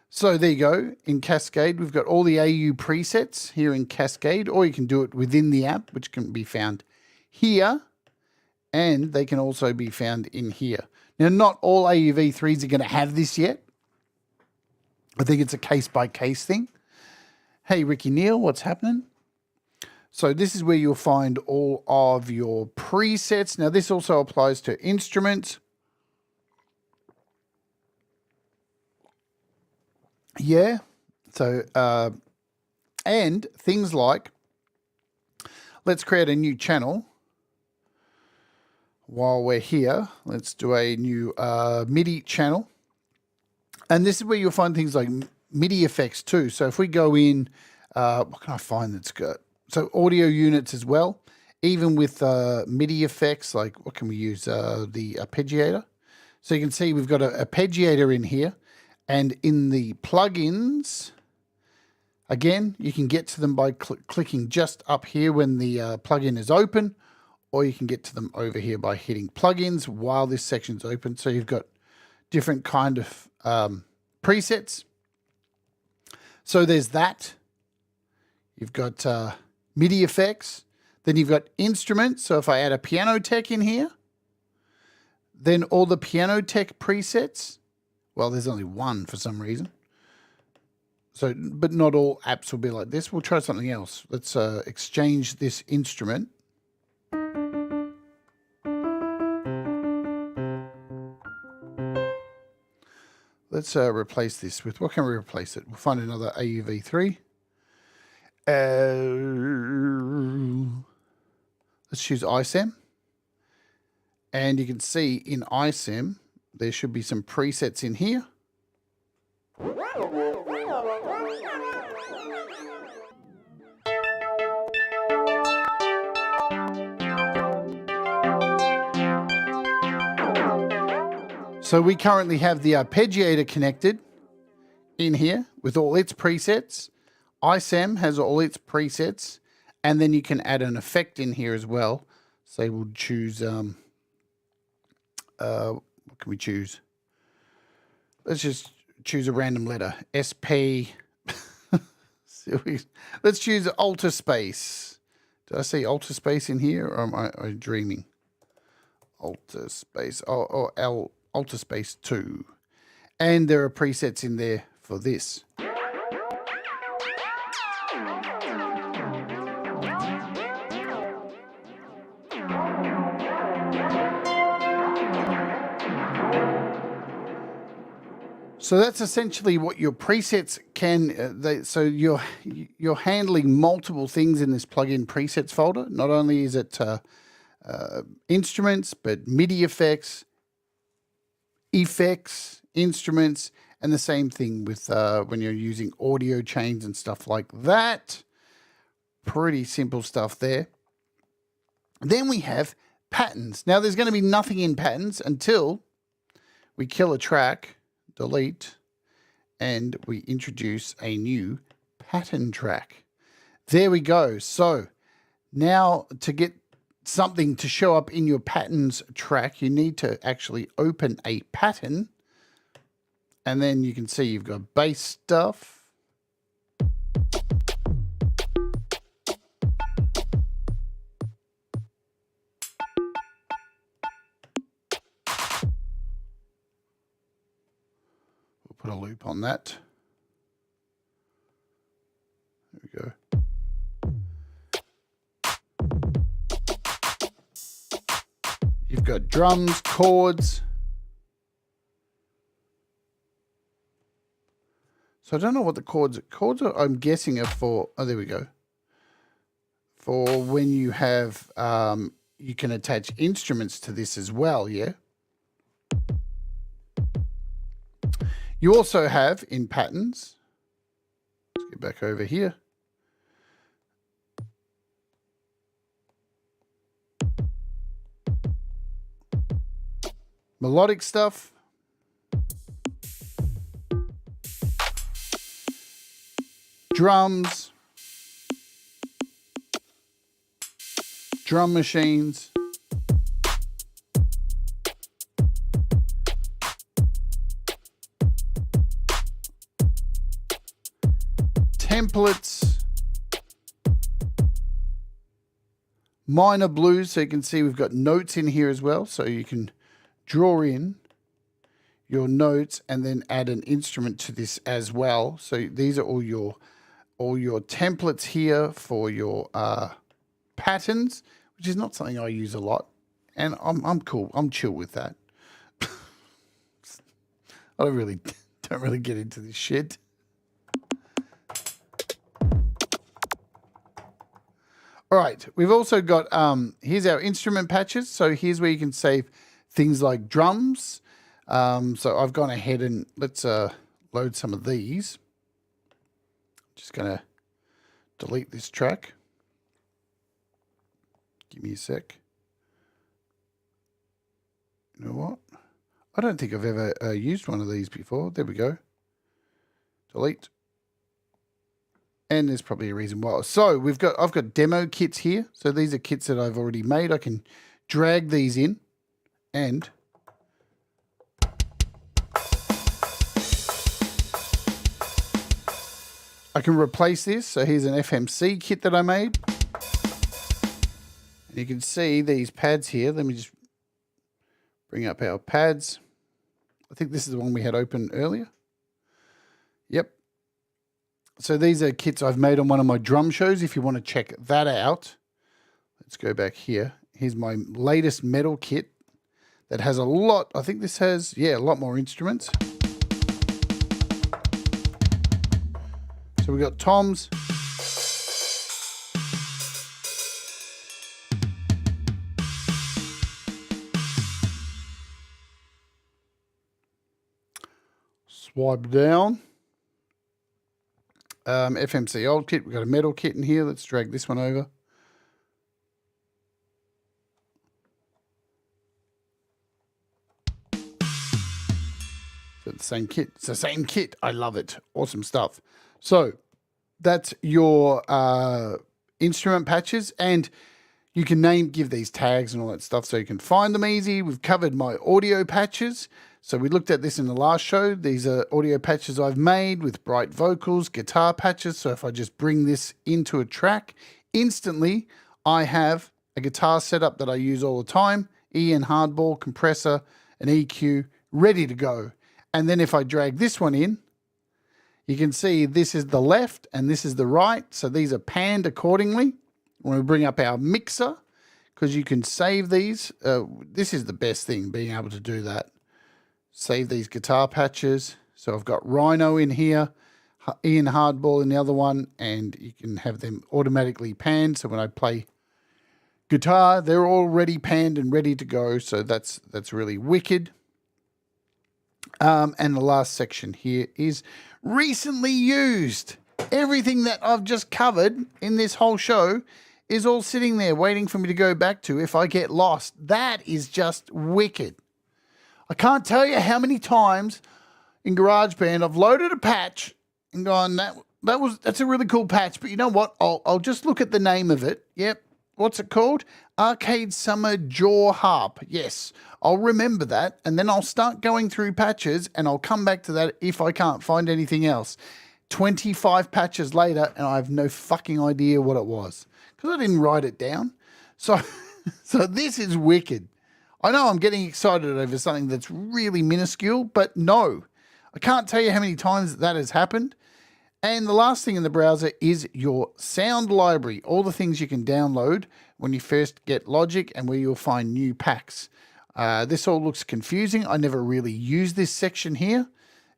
So there you go. In Cascade, we've got all the AU presets here in Cascade, or you can do it within the app, which can be found here, and they can also be found in here. Now, not all AUV3s are going to have this yet. I think it's a case-by-case thing. Hey, Ricky Neal, what's happening? So this is where you'll find all of your presets. Now, this also applies to instruments. Yeah. So, and things like, let's create a new channel. While we're here, let's do a new MIDI channel. And this is where you'll find things like MIDI effects too. So if we go in, what can I find that's good? So audio units as well, even with MIDI effects, like what can we use? The arpeggiator. So you can see we've got an arpeggiator in here, and in the plugins, again, you can get to them by clicking just up here when the plugin is open, or you can get to them over here by hitting plugins while this section's open. So you've got different kind of presets. So there's that. You've got MIDI effects. Then you've got instruments. So if I add a piano tech in here, then all the piano tech presets, well, there's only one for some reason. So, but not all apps will be like this. We'll try something else. Let's exchange this instrument. Let's replace this with, what can we replace it? We'll find another AUV3. Let's choose iSem. And you can see in iSem, there should be some presets in here. So we currently have the arpeggiator connected in here with all its presets. iSem has all its presets, and then you can add an effect in here as well. So we'll choose, what can we choose? Let's just choose a random letter, SP. Let's choose Alter Space. Did I say Alter Space in here, or am I dreaming? Alter space, or L alter space 2. And there are presets in there for this. So that's essentially what your presets can. So you're handling multiple things in this plugin presets folder. Not only is it instruments, but MIDI effects, instruments, and the same thing with when you're using audio chains and stuff like that. Pretty simple stuff there. Then we have patterns. Now there's going to be nothing in patterns until we kill a track, delete, and we introduce a new pattern track. There we go. So now to get something to show up in your patterns track, you need to actually open a pattern, and then you can see you've got bass stuff. Put a loop on that. There we go. You've got drums, chords. So I don't know what the chords are, I'm guessing are for, oh, there we go. For when you have, you can attach instruments to this as well, yeah? You also have in patterns, let's get back over here. Melodic stuff. Drums. Drum machines. Templates, minor blues, so you can see we've got notes in here as well, so you can draw in your notes and then add an instrument to this as well. So these are all your templates here for your patterns, which is not something I use a lot, and I'm cool. I'm chill with that. I don't really get into this shit. All right, we've also got, here's our instrument patches. So here's where you can save things like drums. So I've gone ahead and let's load some of these. Just going to delete this track. Give me a sec. You know what? I don't think I've ever used one of these before. There we go. Delete. And there's probably a reason why. So I've got demo kits here. So these are kits that I've already made. I can drag these in and I can replace this. So here's an FMC kit that I made. And you can see these pads here. Let me just bring up our pads. I think this is the one we had open earlier. Yep. So these are kits I've made on one of my drum shows. If you want to check that out, let's go back here. Here's my latest metal kit that has a lot. I think this has, yeah, a lot more instruments. So we've got toms. Swipe down. FMC old kit. We've got a metal kit in here. Let's drag this one over. So the same kit. It's the same kit. I love it. Awesome stuff. So that's your instrument patches, and you can give these tags and all that stuff so you can find them easy. We've covered my audio patches. So we looked at this in the last show. These are audio patches I've made with bright vocals, guitar patches. So if I just bring this into a track, instantly I have a guitar setup that I use all the time E and hardball, compressor, and EQ, ready to go. And then if I drag this one in, you can see this is the left and this is the right. So these are panned accordingly. When we bring up our mixer, because you can save these. This is the best thing, being able to do that. Save these guitar patches. So I've got Rhino in here, Ian Hardball in the other one, and you can have them automatically panned. So when I play guitar, they're already panned and ready to go. So that's really wicked. And the last section here is recently used. Everything that I've just covered in this whole show is all sitting there waiting for me to go back to if I get lost. That is just wicked. I can't tell you how many times in GarageBand I've loaded a patch and gone, that's a really cool patch, but you know what? I'll just look at the name of it. Yep. What's it called? Arcade Summer Jaw Harp. Yes, I'll remember that, and then I'll start going through patches, and I'll come back to that if I can't find anything else. 25 patches later, and I have no fucking idea what it was because I didn't write it down. So this is wicked. I know I'm getting excited over something that's really minuscule, but no, I can't tell you how many times that has happened. And the last thing in the browser is your sound library, all the things you can download when you first get Logic and where you'll find new packs. This all looks confusing. I never really use this section here.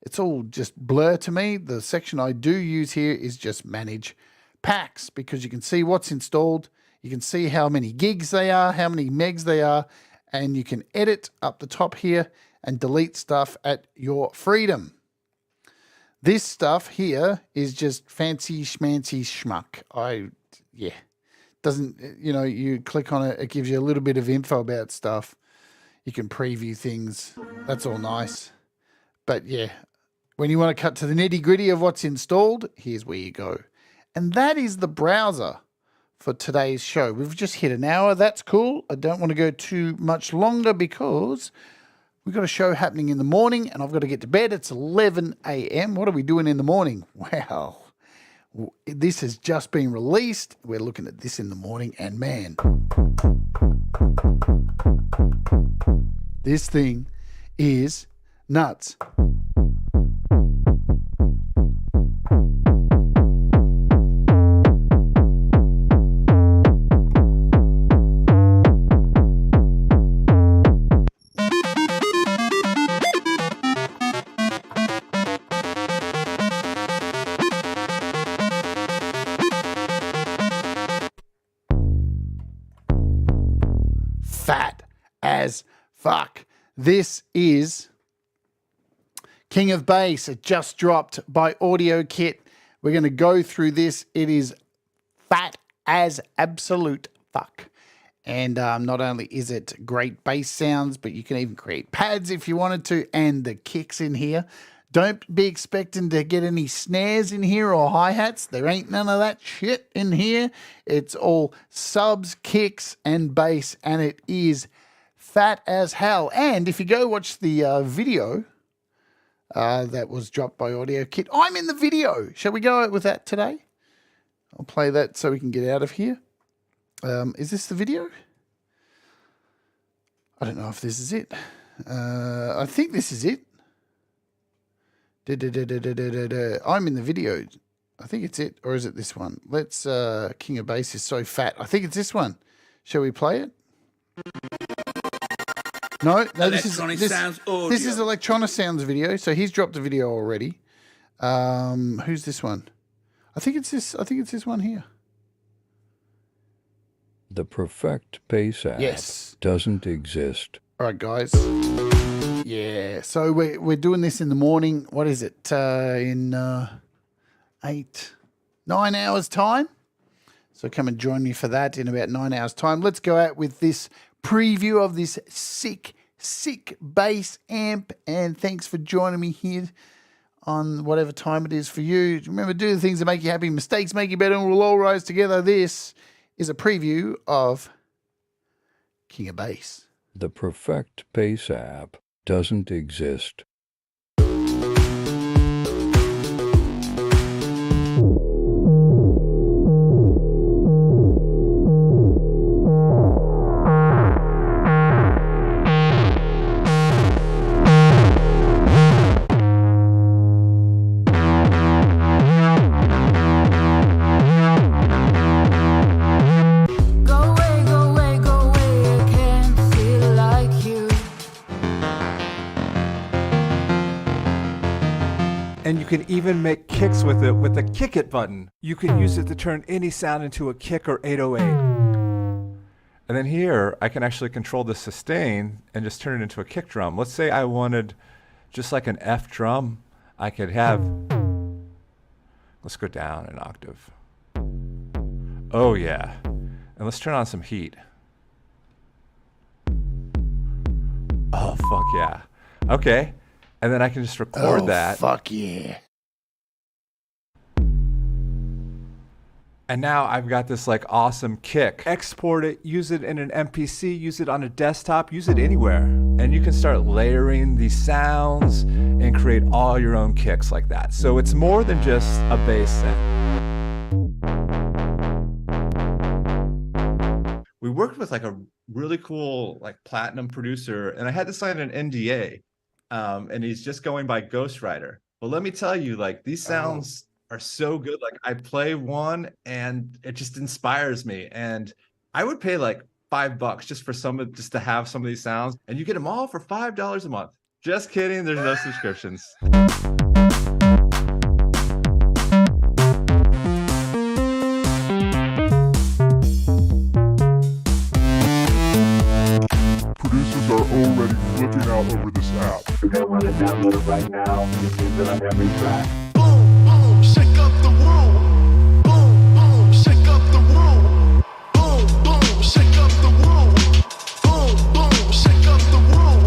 It's all just blur to me. The section I do use here is just manage packs, because you can see what's installed. You can see how many gigs they are, how many megs they are, and you can edit up the top here and delete stuff at your freedom. This stuff here is just fancy schmancy schmuck. Doesn't, you click on it, it gives you a little bit of info about stuff. You can preview things. That's all nice. But yeah, when you want to cut to the nitty gritty of what's installed, here's where you go. And that is the browser for today's show. We've just hit an hour. That's cool. I don't want to go too much longer because we've got a show happening in the morning and I've got to get to bed. It's 11 a.m. What are we doing in the morning? Well, this has just been released. We're looking at this in the morning and man, this thing is nuts. Fat as fuck. This is King of Bass. It just dropped by Audio Kit. We're going to go through this. It is fat as absolute fuck. And not only is it great bass sounds, but you can even create pads if you wanted to, and the kicks in here. Don't be expecting to get any snares in here or hi-hats. There ain't none of that shit in here. It's all subs, kicks, and bass, and it is fat as hell. And if you go watch the video that was dropped by Audio Kit, I'm in the video. Shall we go with that today? I'll play that so we can get out of here. Is this the video? I don't know if this is it. I think this is it. I'm in the video. I think it's it. Or is it this one? Let's, King of Bass is so fat. I think it's this one. Shall we play it? No, this is Electronic Sounds video. So he's dropped a video already. Who's this one? I think it's this one here. The perfect bass app doesn't exist. All right, guys. Yeah, so we're doing this in the morning. What is it? In 9 hours time. So come and join me for that in about 9 hours time. Let's go out with this preview of this sick bass amp. And thanks for joining me here on whatever time it is for you. Remember, do the things that make you happy. Mistakes make you better, and we'll all rise together. This is a preview of King of Bass. The perfect bass app doesn't exist. And you can even make kicks with it with the kick it button. You can use it to turn any sound into a kick or 808. And then here, I can actually control the sustain and just turn it into a kick drum. Let's say I wanted just like an F drum. I could have, let's go down an octave. Oh yeah. And let's turn on some heat. Oh, fuck yeah. Okay. And then I can just record that. Fuck yeah. And now I've got this like awesome kick. Export it, use it in an MPC, use it on a desktop, use it anywhere. And you can start layering these sounds and create all your own kicks like that. So it's more than just a bass synth. We worked with like a really cool like platinum producer, and I had to sign an NDA. And he's just going by Ghostwriter. But let me tell you, like these sounds are so good. Like I play one and it just inspires me. And I would pay like $5 just for just to have some of these sounds. And you get them all for $5 a month. Just kidding. There's no subscriptions. Producers are already flipping out over this app. You're gonna want to download it right now and use it on every track. Boom, boom, shake up the room. Boom, boom, shake up the room. Boom, boom, shake up the room. Boom, boom, shake up the room.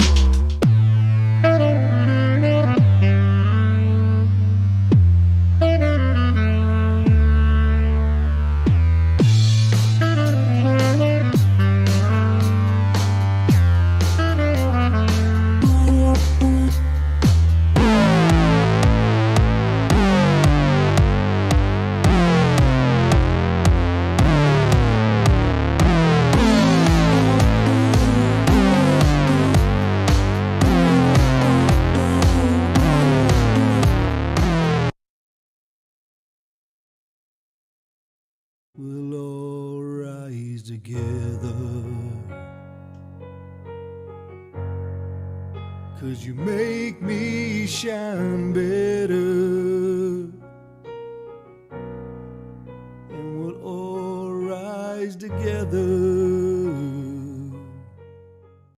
We'll all rise together, 'cause you make me shine better, and we'll all rise together